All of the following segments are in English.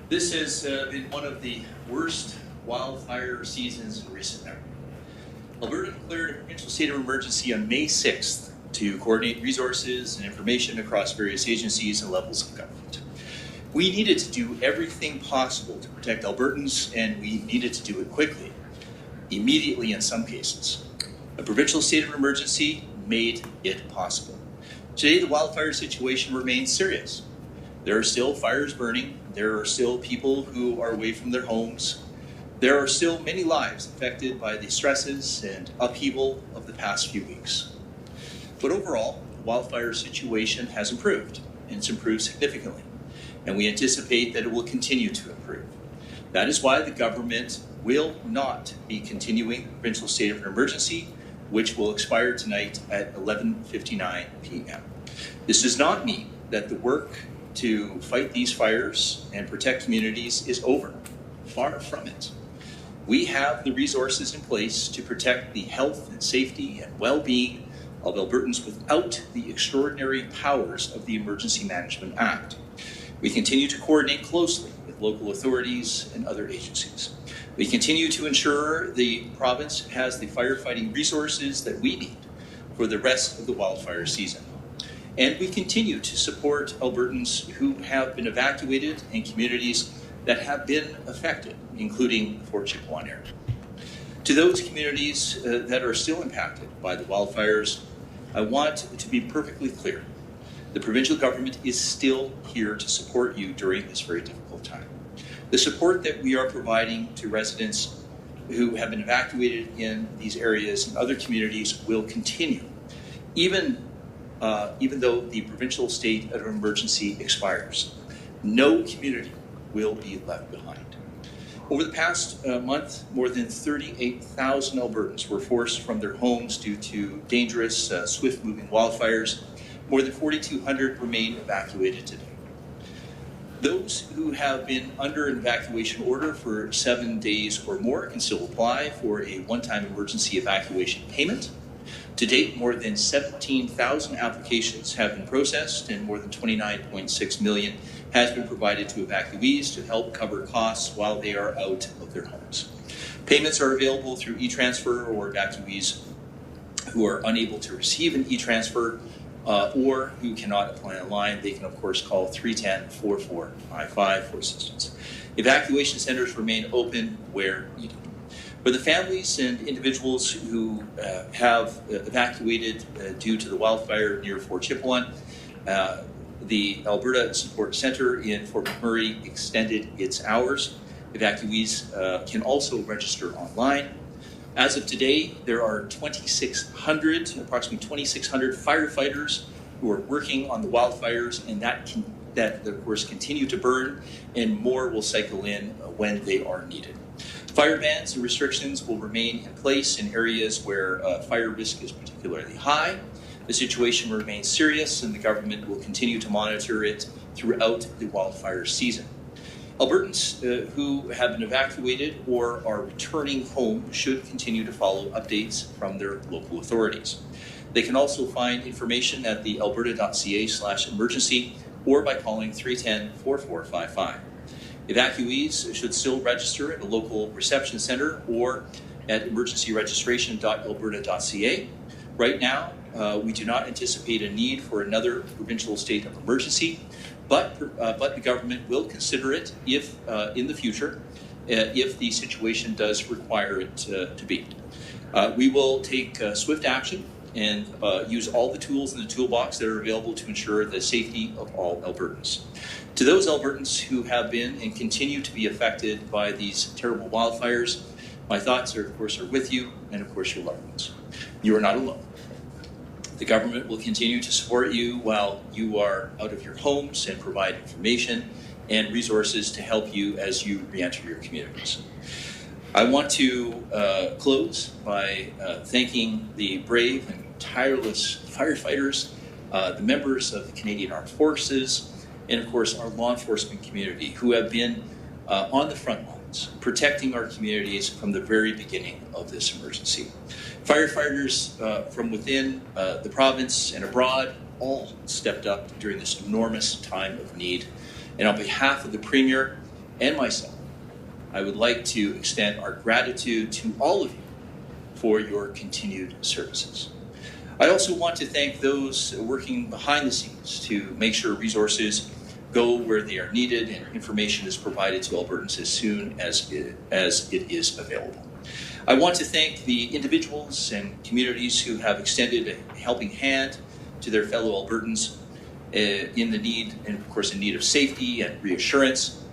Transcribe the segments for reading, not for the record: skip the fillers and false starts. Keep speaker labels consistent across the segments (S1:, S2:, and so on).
S1: This has been one of the worst wildfire seasons in recent memory. Alberta declared a provincial state of emergency on May 6th to coordinate resources and information across various agencies and levels of government. We needed to do everything possible to protect Albertans, and we needed to do it quickly, immediately in some cases. A provincial state of emergency made it possible. Today, the wildfire situation remains serious. There are still fires burning. There are still people who are away from their homes. There are still many lives affected by the stresses and upheaval of the past few weeks. But overall, the wildfire situation has improved, and it's improved significantly. And we anticipate that it will continue to improve. That is why the government will not be continuing the provincial state of emergency, which will expire tonight at 11:59 p.m. This does not mean that the work to fight these fires and protect communities is over. Far from it. We have the resources in place to protect the health and safety and well-being of Albertans without the extraordinary powers of the Emergency Management Act. We continue to coordinate closely with local authorities and other agencies. We continue to ensure the province has the firefighting resources that we need for the rest of the wildfire season. And we continue to support Albertans who have been evacuated and communities that have been affected, including the Fort Chipewyan area. To those communities that are still impacted by the wildfires, I want to be perfectly clear. The provincial government is still here to support you during this very difficult time. The support that we are providing to residents who have been evacuated in these areas and other communities will continue, even though the provincial state of emergency expires. No community will be left behind. Over the past month, more than 38,000 Albertans were forced from their homes due to dangerous, swift-moving wildfires. More than 4,200 remain evacuated today. Those who have been under an evacuation order for 7 days or more can still apply for a one-time emergency evacuation payment. To date, more than 17,000 applications have been processed and more than $29.6 million has been provided to evacuees to help cover costs while they are out of their homes. Payments are available through e-transfer, or evacuees who are unable to receive an e-transfer or who cannot apply online, they can of course call 310-4455 for assistance. Evacuation centers remain open where needed. For the families and individuals who have evacuated due to the wildfire near Fort Chipewyan, the Alberta Support Centre in Fort McMurray extended its hours. Evacuees can also register online. As of today, there are approximately 2,600 firefighters who are working on the wildfires, and that of course continue to burn, and more will cycle in when they are needed. Fire bans and restrictions will remain in place in areas where fire risk is particularly high. The situation remains serious, and the government will continue to monitor it throughout the wildfire season. Albertans who have been evacuated or are returning home should continue to follow updates from their local authorities. They can also find information at the alberta.ca/emergency or by calling 310-4455. Evacuees should still register at a local reception center or at emergencyregistration.alberta.ca. Right now, we do not anticipate a need for another provincial state of emergency, but the government will consider it if in the future, if the situation does require it to be. We will take swift action and use all the tools in the toolbox that are available to ensure the safety of all Albertans. To those Albertans who have been and continue to be affected by these terrible wildfires, my thoughts are, of course, with you and, of course, your loved ones. You are not alone. The government will continue to support you while you are out of your homes and provide information and resources to help you as you re-enter your communities. I want to close by thanking the brave and tireless firefighters, the members of the Canadian Armed Forces, and of course our law enforcement community who have been on the front lines, protecting our communities from the very beginning of this emergency. Firefighters from within the province and abroad all stepped up during this enormous time of need. And on behalf of the Premier and myself, I would like to extend our gratitude to all of you for your continued services. I also want to thank those working behind the scenes to make sure resources go where they are needed and information is provided to Albertans as soon as it is available. I want to thank the individuals and communities who have extended a helping hand to their fellow Albertans in need of safety and reassurance.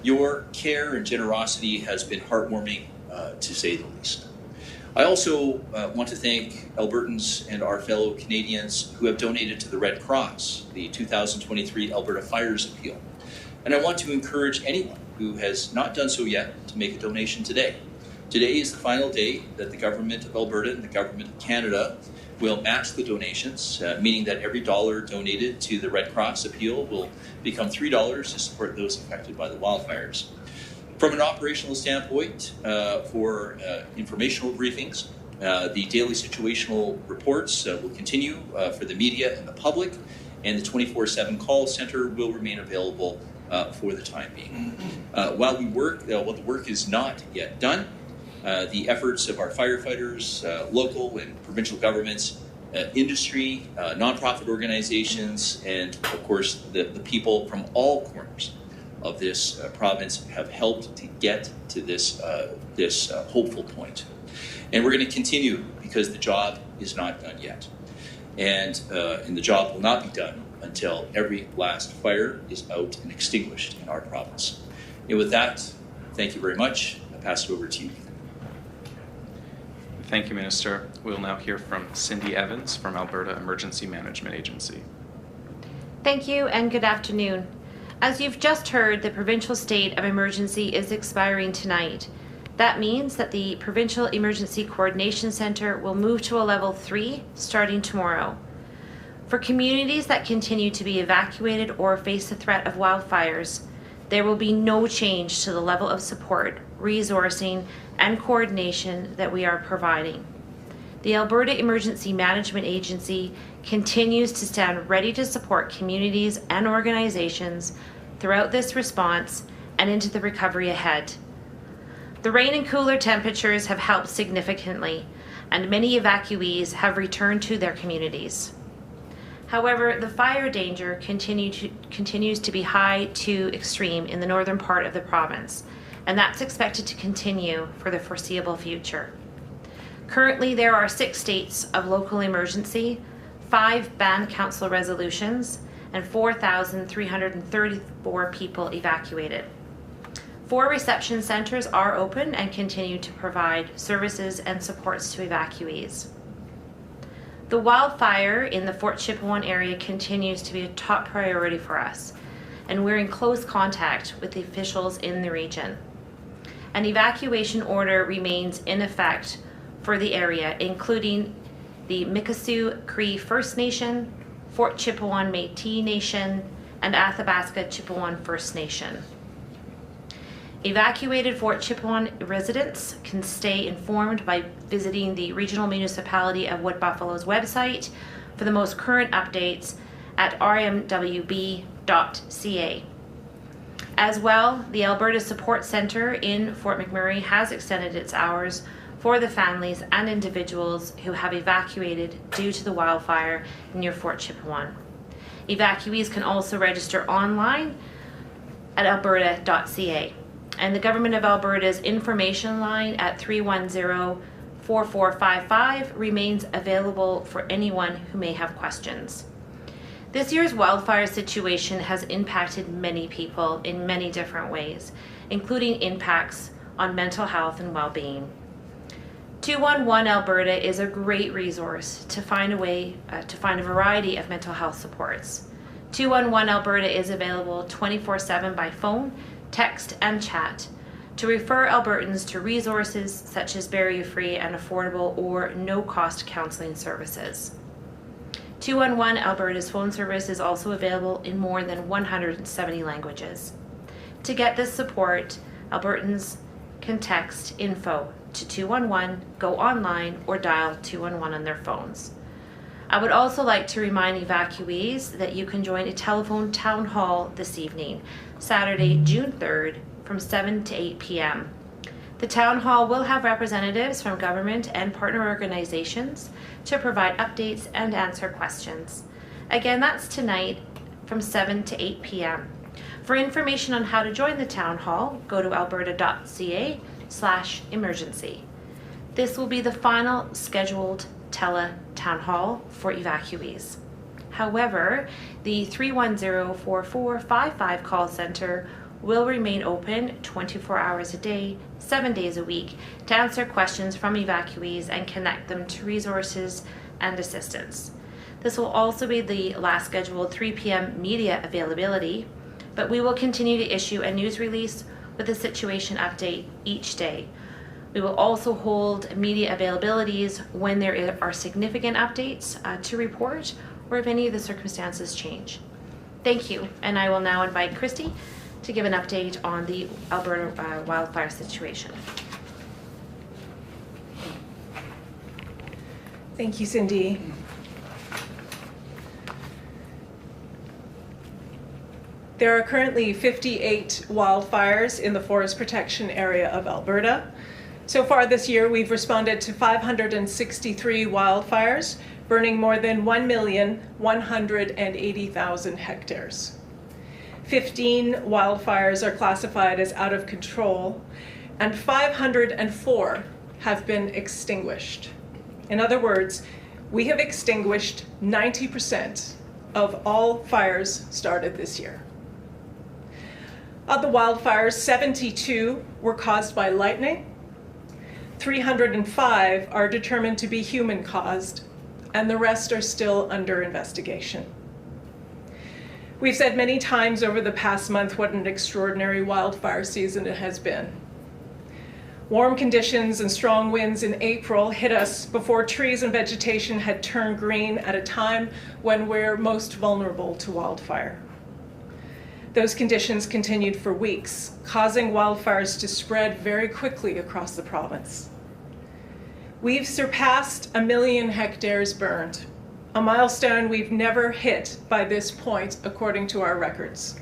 S1: Your care and generosity has been heartwarming, to say the least. I also want to thank Albertans and our fellow Canadians who have donated to the Red Cross, the 2023 Alberta Fires Appeal. And I want to encourage anyone who has not done so yet to make a donation today. Today is the final day that the Government of Alberta and the Government of Canada will match the donations, meaning that every dollar donated to the Red Cross Appeal will become $3 to support those affected by the wildfires. From an operational standpoint, for informational briefings, the daily situational reports will continue for the media and the public, and the 24/7 call center will remain available for the time being. While the work is not yet done, the efforts of our firefighters, local and provincial governments, industry, nonprofit organizations, and of course the people from all corners of this province have helped to get to this hopeful point. And we're going to continue because the job is not done yet. And the job will not be done until every last fire is out and extinguished in our province. And with that, thank you very much. I'll pass it over to you.
S2: Thank you, Minister. We'll now hear from Cindy Evans from Alberta Emergency Management Agency.
S3: Thank you and good afternoon. As you've just heard, the provincial state of emergency is expiring tonight. That means that the Provincial Emergency Coordination Centre will move to a level 3 starting tomorrow. For communities that continue to be evacuated or face the threat of wildfires, there will be no change to the level of support, resourcing, and coordination that we are providing. The Alberta Emergency Management Agency continues to stand ready to support communities and organizations throughout this response and into the recovery ahead. The rain and cooler temperatures have helped significantly, and many evacuees have returned to their communities. However, the fire danger continues to be high to extreme in the northern part of the province, and that's expected to continue for the foreseeable future. Currently, there are 6 states of local emergency, 5 band council resolutions, and 4,334 people evacuated. 4 reception centres are open and continue to provide services and supports to evacuees. The wildfire in the Fort Chipewyan area continues to be a top priority for us, and we're in close contact with the officials in the region. An evacuation order remains in effect for the area, including the Mikisew Cree First Nation, Fort Chipewyan Métis Nation, and Athabasca Chipewyan First Nation. Evacuated Fort Chipewyan residents can stay informed by visiting the Regional Municipality of Wood Buffalo's website for the most current updates at rmwb.ca. As well, the Alberta Support Centre in Fort McMurray has extended its hours for the families and individuals who have evacuated due to the wildfire near Fort Chipewyan. Evacuees can also register online at alberta.ca. And the Government of Alberta's information line at 310-4455 remains available for anyone who may have questions. This year's wildfire situation has impacted many people in many different ways, including impacts on mental health and well-being. 211 Alberta is a great resource to find a variety of mental health supports. 211 Alberta is available 24/7 by phone, text, and chat to refer Albertans to resources such as barrier-free and affordable or no-cost counseling services. 211 Alberta's phone service is also available in more than 170 languages. To get this support, Albertans can text info to 211, go online, or dial 211 on their phones. I would also like to remind evacuees that you can join a telephone town hall this evening, Saturday, June 3rd, from 7 to 8 p.m. The town hall will have representatives from government and partner organizations to provide updates and answer questions. Again, that's tonight from 7 to 8 p.m. For information on how to join the town hall, go to alberta.ca/emergency. This will be the final scheduled town hall for evacuees. However, the 310-4455 call center will remain open 24 hours a day, 7 days a week to answer questions from evacuees and connect them to resources and assistance. This will also be the last scheduled 3 p.m. media availability, but we will continue to issue a news release with a situation update each day. We will also hold media availabilities when there are significant updates to report or if any of the circumstances change. Thank you, and I will now invite Christy to give an update on the Alberta wildfire situation.
S4: Thank you, Cindy. There are currently 58 wildfires in the forest protection area of Alberta. So far this year, we've responded to 563 wildfires, burning more than 1,180,000 hectares. 15 wildfires are classified as out of control, and 504 have been extinguished. In other words, we have extinguished 90% of all fires started this year. Of the wildfires, 72 were caused by lightning, 305 are determined to be human-caused, and the rest are still under investigation. We've said many times over the past month what an extraordinary wildfire season it has been. Warm conditions and strong winds in April hit us before trees and vegetation had turned green at a time when we're most vulnerable to wildfire. Those conditions continued for weeks, causing wildfires to spread very quickly across the province. We've surpassed 1 million hectares burned, a milestone we've never hit by this point, according to our records.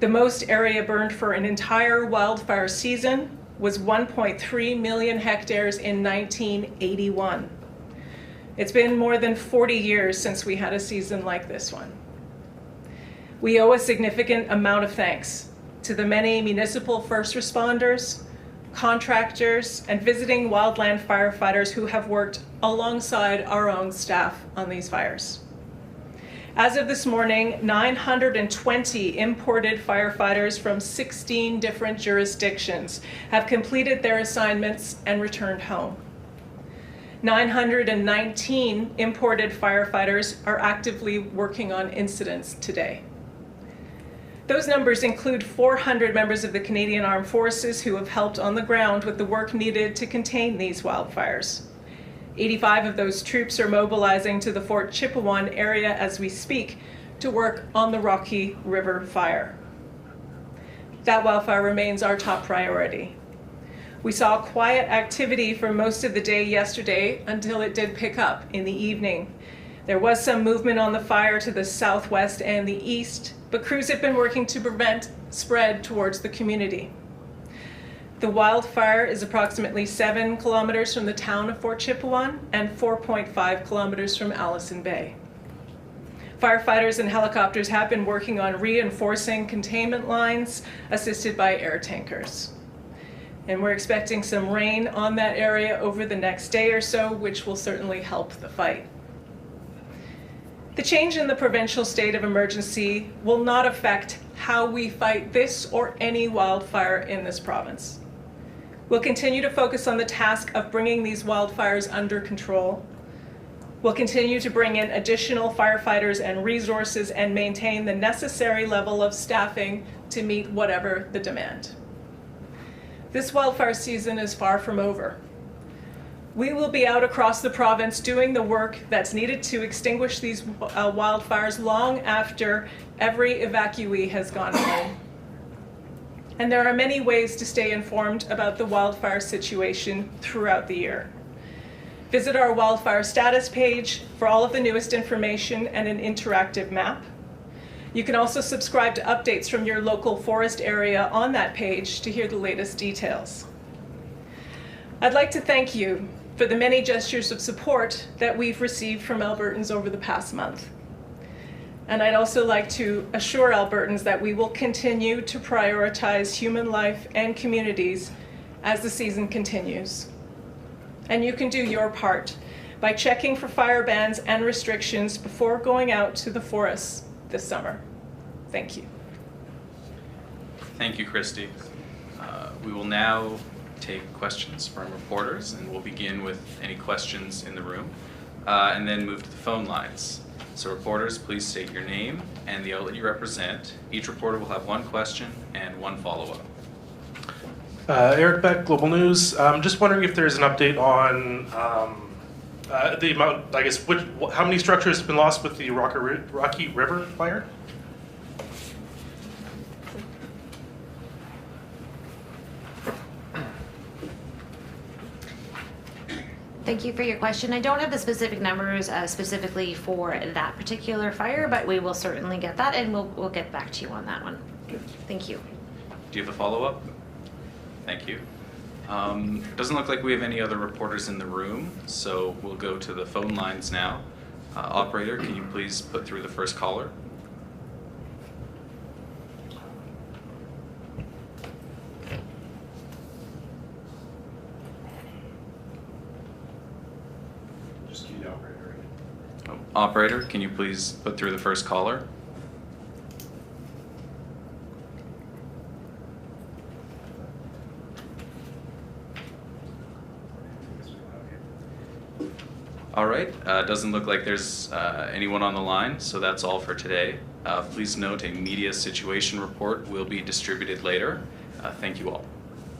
S4: The most area burned for an entire wildfire season was 1.3 million hectares in 1981. It's been more than 40 years since we had a season like this one. We owe a significant amount of thanks to the many municipal first responders, contractors, and visiting wildland firefighters who have worked alongside our own staff on these fires. As of this morning, 920 imported firefighters from 16 different jurisdictions have completed their assignments and returned home. 919 imported firefighters are actively working on incidents today. Those numbers include 400 members of the Canadian Armed Forces who have helped on the ground with the work needed to contain these wildfires. 85 of those troops are mobilizing to the Fort Chipewyan area as we speak to work on the Rocky River fire. That wildfire remains our top priority. We saw quiet activity for most of the day yesterday until it did pick up in the evening. There was some movement on the fire to the southwest and the east, but crews have been working to prevent spread towards the community. The wildfire is approximately 7 kilometers from the town of Fort Chipewyan and 4.5 kilometers from Ellis Bay. Firefighters and helicopters have been working on reinforcing containment lines assisted by air tankers. And we're expecting some rain on that area over the next day or so, which will certainly help the fight. The change in the provincial state of emergency will not affect how we fight this or any wildfire in this province. We'll continue to focus on the task of bringing these wildfires under control. We'll continue to bring in additional firefighters and resources and maintain the necessary level of staffing to meet whatever the demand. This wildfire season is far from over. We will be out across the province doing the work that's needed to extinguish these wildfires long after every evacuee has gone home. And there are many ways to stay informed about the wildfire situation throughout the year. Visit our wildfire status page for all of the newest information and an interactive map. You can also subscribe to updates from your local forest area on that page to hear the latest details. I'd like to thank you for the many gestures of support that we've received from Albertans over the past month. And I'd also like to assure Albertans that we will continue to prioritize human life and communities as the season continues. And you can do your part by checking for fire bans and restrictions before going out to the forests this summer. Thank you.
S2: Thank you, Christy. We will now take questions from reporters, and we'll begin with any questions in the room, and then move to the phone lines. So reporters, please state your name and the outlet you represent. Each reporter will have one question and one follow-up.
S5: Eric Beck, Global News. Just wondering if there's an update on the amount, I guess, how many structures have been lost with the Rocky River fire?
S3: Thank you for your question. I don't have the specific numbers specifically for that particular fire, but we will certainly get that, and we'll get back to you on that one. Thank you.
S2: Do you have a follow-up? Thank you. Doesn't look like we have any other reporters in the room, so we'll go to the phone lines now. Operator, can you please put through the first caller?
S5: Just key the operator.
S2: Operator, can you please put through the first caller? All right, doesn't look like there's anyone on the line, so that's all for today. Please note a media situation report will be distributed later. Thank you all.